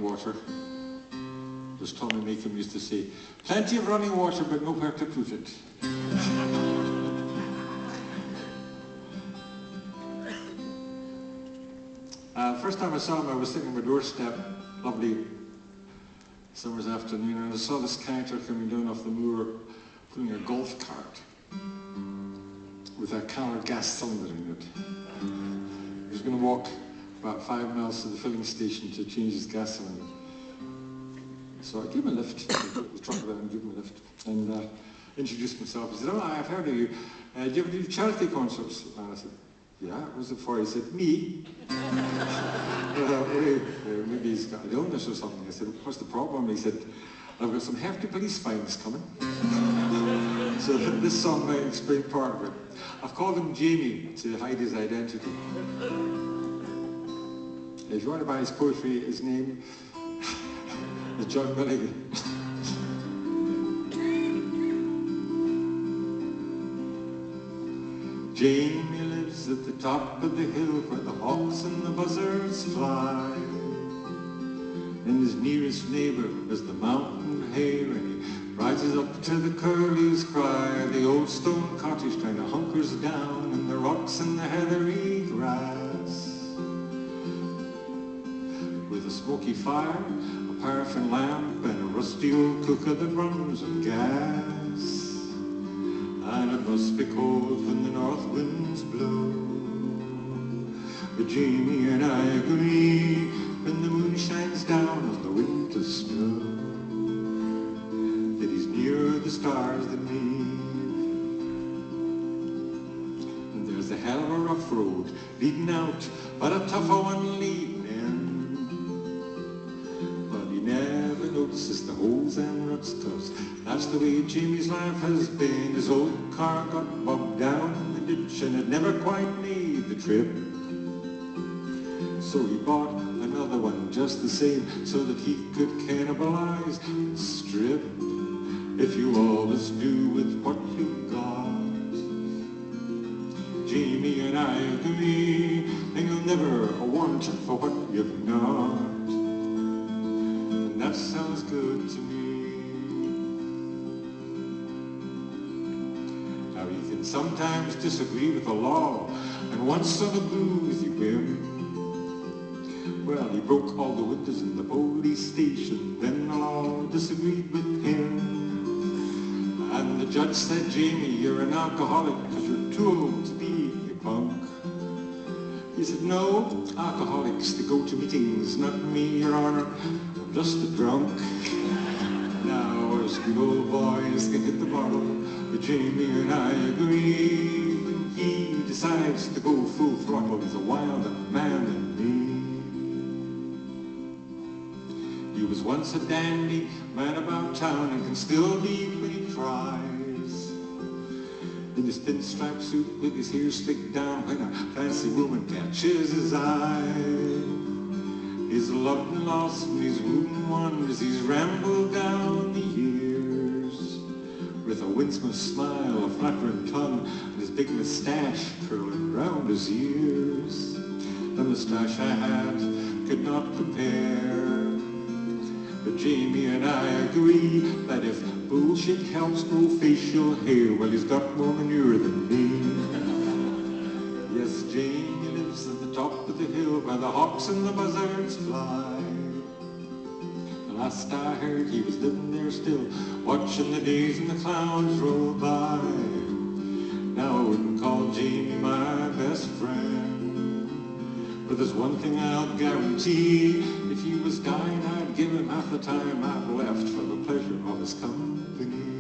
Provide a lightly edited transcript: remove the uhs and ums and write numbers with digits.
water. As Tommy Makem used to say, plenty of running water, but nowhere to put it. First time I saw him, I was sitting on my doorstep, lovely summer's afternoon, and I saw this character coming down off the moor, pulling a golf cart with a coloured gas cylinder in it. He was going to walk about 5 miles to the filling station to change his gas cylinder. So I gave him a lift, the truck around and gave him a lift, and introduced myself. He said, "Oh, I've heard of you. Do you ever do charity concerts?" And I said, "Yeah, what was it for?" He said, "Me." Maybe he's got an illness or something. I said, "What's the problem?" He said, "I've got some hefty police fines coming." So this song might explain part of it. I've called him Jamie to hide his identity. If you want to buy his poetry, his name is John Milligan. Jamie lives at the top of the hill where the hawks and the buzzards fly, and his nearest neighbour is the mountain hare, and he rises up to the curlew's cry. The old stone cottage kind of hunkers down in the rocks and the heathery grass, with a smoky fire, a paraffin lamp, and a rusty old cooker that runs on gas. And it must be cold when the north winds blow, but Jamie and I agree, when the moon shines down on the winter snow, that he's nearer the stars than me. And there's a hell of a rough road leading out, but a tougher one leading in. But he never notices the holes and ruts, 'cause that's the way Jamie's life has been. His old car got bogged down in the ditch, and it never quite made the trip. So he bought another one just the same, so that he could cannibalize and strip. If you always do with what you got, Jamie and I agree, then you'll never want for what you've not. And that sounds good to me. Now you can sometimes disagree with the law, and once on a boozy whim, well, he broke all the windows in the police station, then the law disagreed with him. And the judge said, "Jamie, you're an alcoholic because you're too old to be a punk." He said, "No, alcoholics, they go to meetings, not me, Your Honor, I'm just a drunk." Now us good old boys can hit the bottle, but Jamie and I agree, when he decides to go full throttle, he's a wilder man than me. He was once a dandy man about town, and can still be when he tries, in his pinstripe suit with his hair slicked down, when a fancy woman catches his eye. He's loved and lost and he's wooed and won as he's rambled down the years, with a winsome smile, a flattering tongue, and his big moustache curling round his ears. The moustache I had could not compare. But Jamie and I agree that if bullshit helps grow facial hair, well, he's got more manure than me. Yes, Jamie lives at the top of the hill where the hawks and the buzzards fly. The last I heard, he was living there still, watching the days and the clouds roll by. Now I wouldn't call Jamie my best friend, but there's one thing I'll guarantee: if he was dying, I'd give him half the time I've left for the pleasure of his company.